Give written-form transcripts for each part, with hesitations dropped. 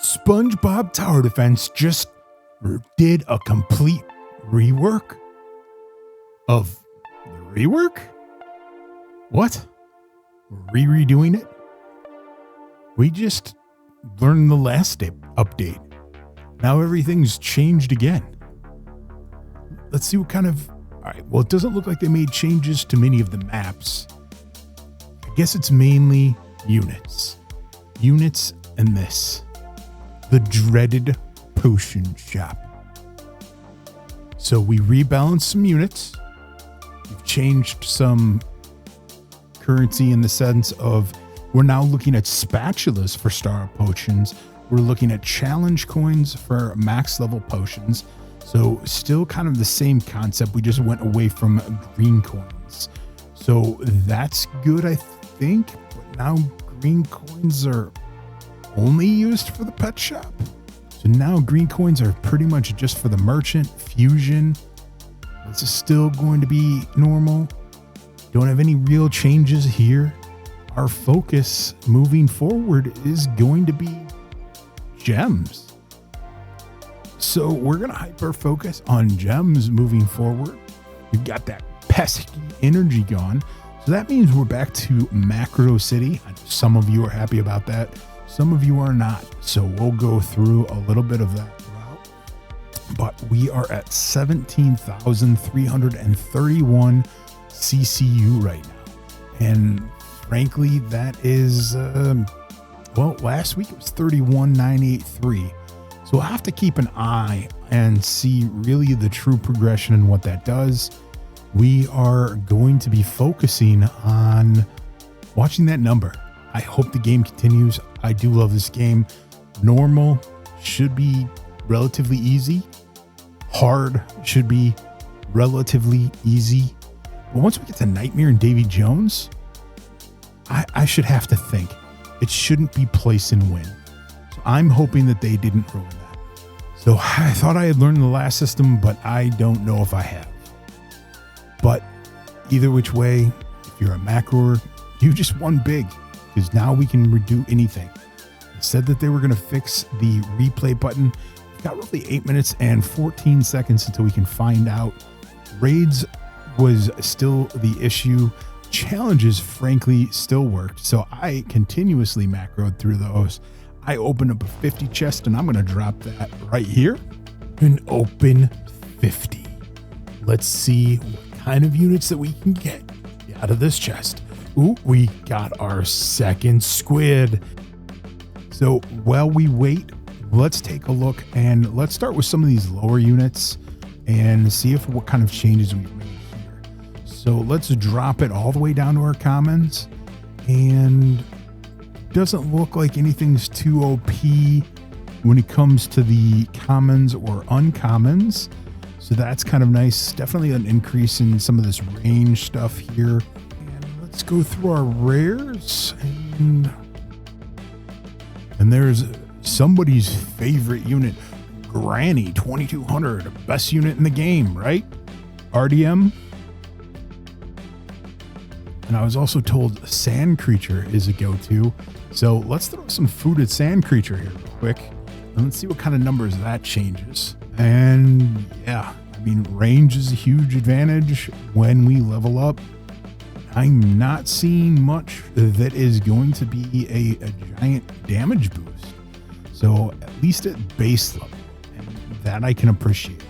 SpongeBob Tower Defense just did a complete rework of the rework? What? We're redoing it? We just learned the last update. Now everything's changed again. Let's see what kind of... Alright, well, it doesn't look like they made changes to many of the maps. I guess it's mainly units. Units and this. The dreaded potion shop. So we rebalanced some units. We've changed some currency in the sense of we're now looking at spatulas for star potions. We're looking at challenge coins for max level potions. So still kind of the same concept. We just went away from green coins. So that's good, I think. But now green coins are only used for the pet shop. So now green coins are pretty much just for the merchant, fusion. This is still going to be normal. Don't have any real changes here. Our focus moving forward is going to be gems. So we're going to hyper focus on gems moving forward. We've got that pesky energy gone. So that means we're back to Macro City. I know some of you are happy about that. Some of you are not. So we'll go through a little bit of that route. But we are at 17,331 CCU right now. And frankly, that is, well, last week it was 31,983. So we'll have to keep an eye and see really the true progression and what that does. We are going to be focusing on watching that number. I hope the game continues. I do love this game. Normal should be relatively easy. Hard should be relatively easy. But once we get to Nightmare and Davy Jones, I should have to think. It shouldn't be place and win. So I'm hoping that they didn't ruin that. So I thought I had learned the last system, but I don't know if I have. But either which way, if you're a macroer, you just won big. Because now we can redo anything. They said that they were going to fix the replay button. We've got roughly 8 minutes and 14 seconds until we can find out. Raids was still the issue. Challenges, frankly, still worked. So I continuously macroed through those. I opened up a 50 chest and I'm going to drop that right here. An open 50. Let's see what kind of units that we can get out of this chest. Ooh, we got our second squid. So while we wait, let's take a look and let's start with some of these lower units and see if what kind of changes we've made here. So let's drop it all the way down to our commons, and doesn't look like anything's too OP when it comes to the commons or uncommons. So that's kind of nice. Definitely an increase in some of this range stuff here. Let's go through our rares, and there's somebody's favorite unit, Granny 2200, best unit in the game, right? RDM. And I was also told Sand Creature is a go-to. So let's throw some food at Sand Creature here real quick, and let's see what kind of numbers that changes. And yeah, I mean, range is a huge advantage when we level up. I'm not seeing much that is going to be a giant damage boost. So at least at base level, and that I can appreciate.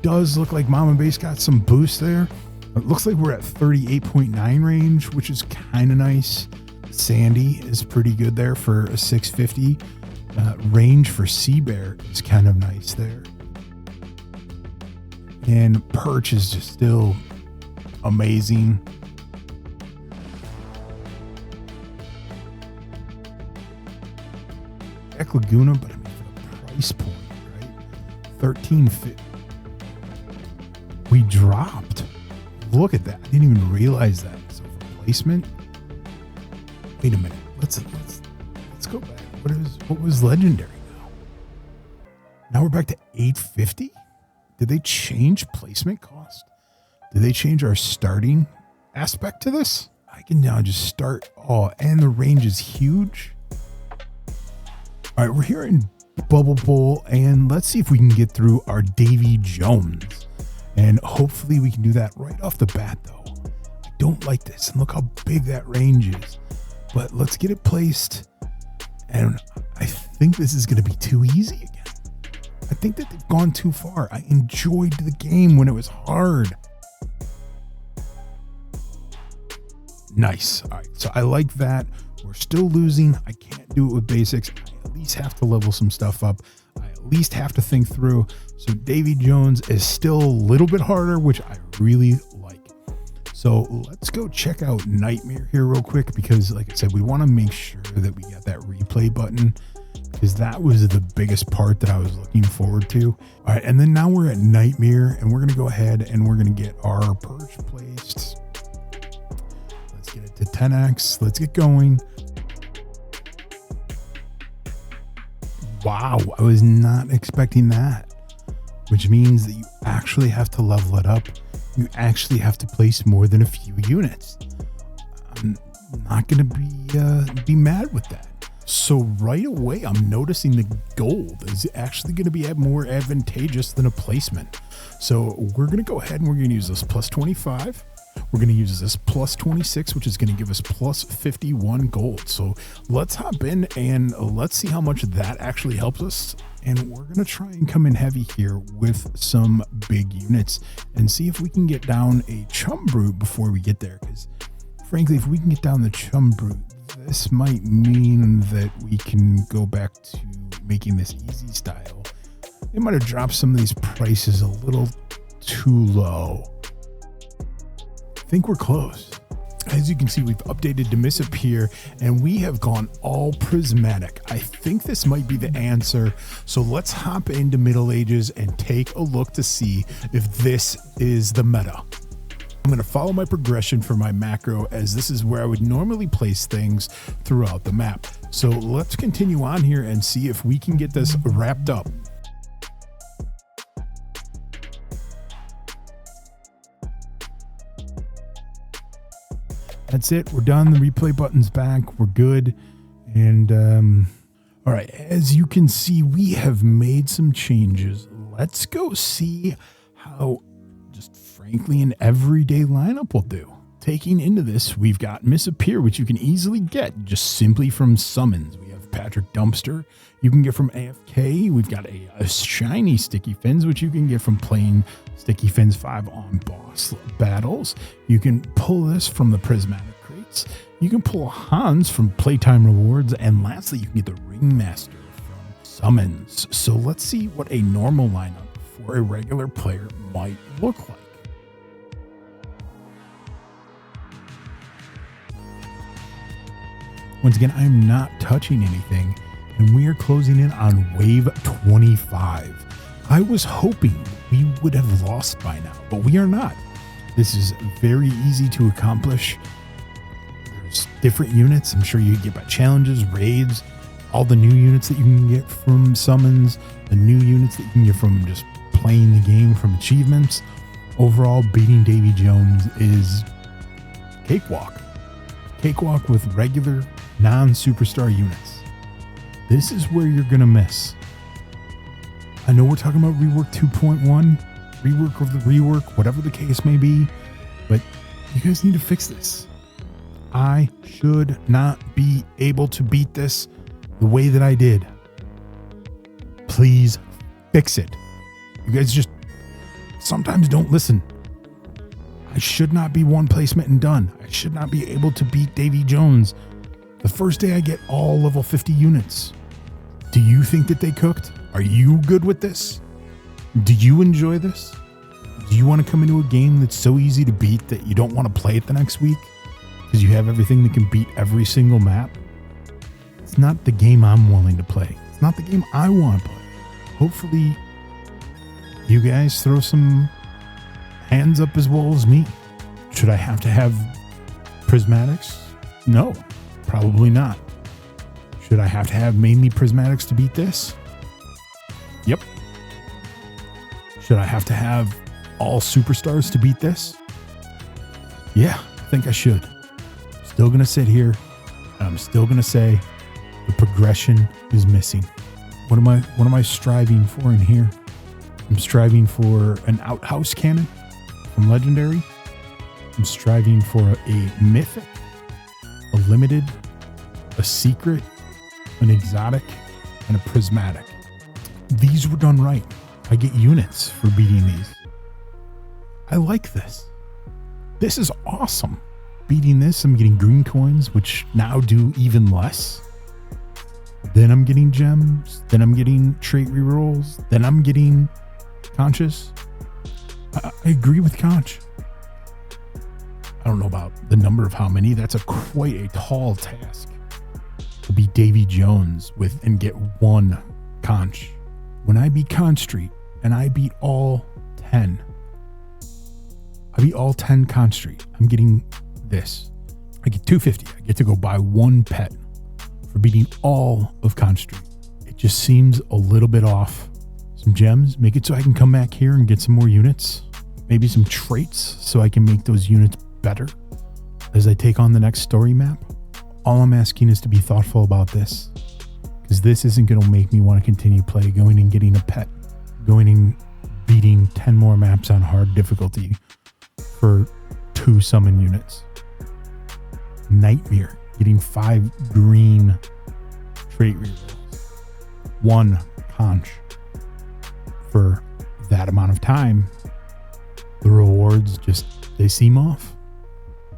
Does look like Mama Base got some boost there. It looks like we're at 38.9 range, which is kind of nice. Sandy is pretty good there for a 650. Range for Sea Bear is kind of nice there. And Perch is just still amazing. Laguna, but I mean for the price point, right? 1350. We dropped. Look at that. I didn't even realize that. So for placement. Wait a minute. Let's go back. What was legendary now? Now we're back to 850. Did they change placement cost? Did they change our starting aspect to this? I can now just start. Oh, and the range is huge. All right, we're here in Bubble Bowl, and let's see if we can get through our Davy Jones. And hopefully we can do that right off the bat, though. I don't like this, and look how big that range is. But let's get it placed, and I think this is going to be too easy again. I think that they've gone too far. I enjoyed the game when it was hard. Nice. All right, so I like that. We're still losing. I can't do it with basics. I at least have to level some stuff up. I at least have to think through. So Davy Jones is still a little bit harder, which I really like. So let's go check out Nightmare here real quick, because like I said, we want to make sure that we got that replay button, because that was the biggest part that I was looking forward to. All right, and then now we're at Nightmare, and we're going to go ahead and we're going to get our perch placed. Let's get it to 10x. Let's get going. Wow, I was not expecting that, which means that you actually have to level it up. You actually have to place more than a few units. I'm not going to be mad with that. So right away, I'm noticing the gold is actually going to be more advantageous than a placement. So we're going to go ahead and we're going to use this plus 25. We're going to use this plus 26, which is going to give us plus 51 gold. So let's hop in and let's see how much that actually helps us. And we're going to try and come in heavy here with some big units and see if we can get down a chum brute before we get there. Because frankly, if we can get down the chum brute, this might mean that we can go back to making this easy style. It might have dropped some of these prices a little too low. I think we're close. As you can see, we've updated Demissip here, and we have gone all prismatic. I think this might be the answer. So let's hop into Middle Ages and take a look to see if this is the meta. I'm going to follow my progression for my macro, as this is where I would normally place things throughout the map. So let's continue on here and see if we can get this wrapped up. That's it. We're done. The replay button's back. We're good. And all right, as you can see, we have made some changes. Let's go see how just frankly an everyday lineup will do. Taking into this, we've got Misappear, which you can easily get just simply from summons. We have Patrick Dumpster you can get from AFK. We've got a shiny Sticky Fins, which you can get from playing Sticky Fins 5 on boss battles. You can pull this from the Prismatic Crates. You can pull Hans from Playtime Rewards. And lastly, you can get the Ringmaster from summons. So let's see what a normal lineup for a regular player might look like. Once again, I'm not touching anything, and we are closing in on wave 25. I was hoping we would have lost by now, but we are not. This is very easy to accomplish. There's different units. I'm sure you can get by challenges, raids, all the new units that you can get from summons, the new units that you can get from just playing the game, from achievements. Overall, beating Davy Jones is cakewalk. Cakewalk with regular non-superstar units. This is where you're going to miss. I know we're talking about Rework 2.1, rework of the rework, whatever the case may be, but you guys need to fix this. I should not be able to beat this the way that I did. Please fix it. You guys just sometimes don't listen. I should not be one placement and done. I should not be able to beat Davy Jones the first day I get all level 50 units. Do you think that they cooked? Are you good with this? Do you enjoy this? Do you want to come into a game that's so easy to beat that you don't want to play it the next week because you have everything that can beat every single map? It's not the game I'm willing to play. It's not the game I want to play. Hopefully, you guys throw some hands up as well as me. Should I have to have prismatics? No, probably not. Should I have to have mainly prismatics to beat this? Yep. Should I have to have all superstars to beat this? Yeah, I think I should. Still going to sit here, and I'm still going to say the progression is missing. What am I striving for in here? I'm striving for an outhouse cannon from Legendary. I'm striving for a mythic, a limited, a secret, an exotic, and a prismatic. These were done right. I get units for beating these. I like this. This is awesome. Beating this, I'm getting green coins, which now do even less. Then I'm getting gems. Then I'm getting trait rerolls. Then I'm getting conches. I agree with conch. I don't know about the number of how many. That's quite a tall task to beat Davy Jones with and get one conch. When I beat Conch Street and I beat all 10, Conch Street, I'm getting this. I get 250. I get to go buy one pet for beating all of Conch Street. It just seems a little bit off. Some gems, make it so I can come back here and get some more units. Maybe some traits so I can make those units better as I take on the next story map. All I'm asking is to be thoughtful about this, because this isn't going to make me want to continue play, going and getting a pet, going and beating 10 more maps on hard difficulty for 2 summon units. Nightmare, getting 5 green trait rerolls, 1 conch for that amount of time. The rewards just, they seem off.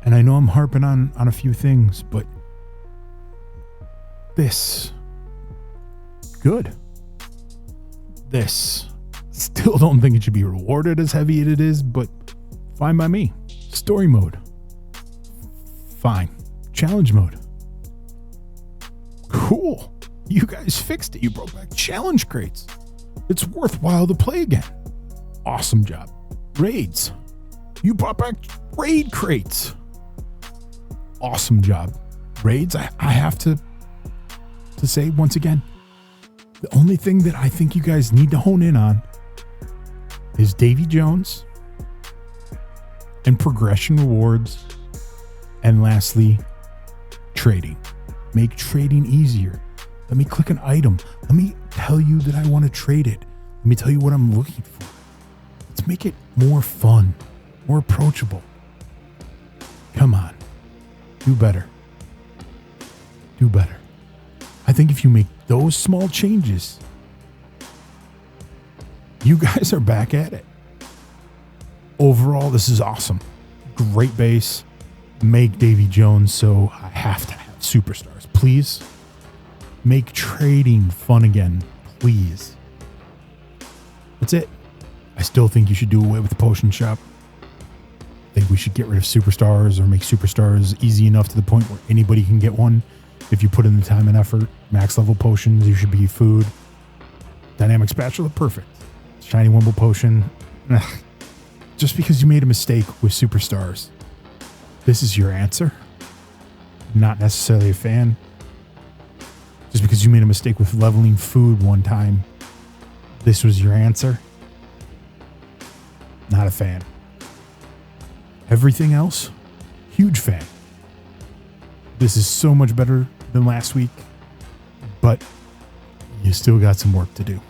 And I know I'm harping on a few things, but this, good. This, still don't think it should be rewarded as heavy as it is, but fine by me. Story mode, fine. Challenge mode, cool. You guys fixed it. You brought back challenge crates. It's worthwhile to play again. Awesome job. Raids, you brought back raid crates. Awesome job. Raids, I have to say once again, the only thing that I think you guys need to hone in on is Davy Jones and progression rewards, and lastly, trading. Make trading easier. Let me click an item. Let me tell you that I want to trade it. Let me tell you what I'm looking for. Let's make it more fun, more approachable. Come on. Do better. Do better. I think if you make those small changes, you guys are back at it. Overall, this is awesome. Great base. Make Davy Jones so I have to have superstars. Please make trading fun again. Please. That's it. I still think you should do away with the potion shop. I think we should get rid of superstars or make superstars easy enough to the point where anybody can get one. If you put in the time and effort, max level potions, you should be food. Dynamic spatula, perfect. Shiny Wimble potion. Just because you made a mistake with superstars, this is your answer. Not necessarily a fan. Just because you made a mistake with leveling food one time, this was your answer. Not a fan. Everything else, huge fan. This is so much better than last week, but you still got some work to do.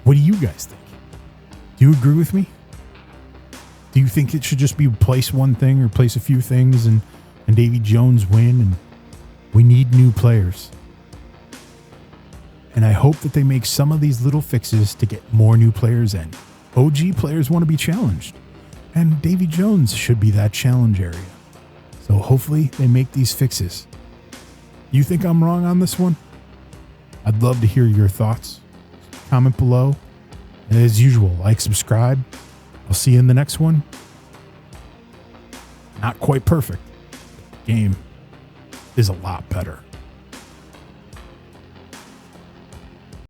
What do you guys think? Do you agree with me? Do you think it should just be place one thing or place a few things and Davy Jones win? And we need new players. And I hope that they make some of these little fixes to get more new players in. OG players want to be challenged, and Davy Jones should be that challenge area. So hopefully they make these fixes. You think I'm wrong on this one? I'd love to hear your thoughts. Comment below. And as usual, like, subscribe. I'll see you in the next one. Not quite perfect. The game is a lot better.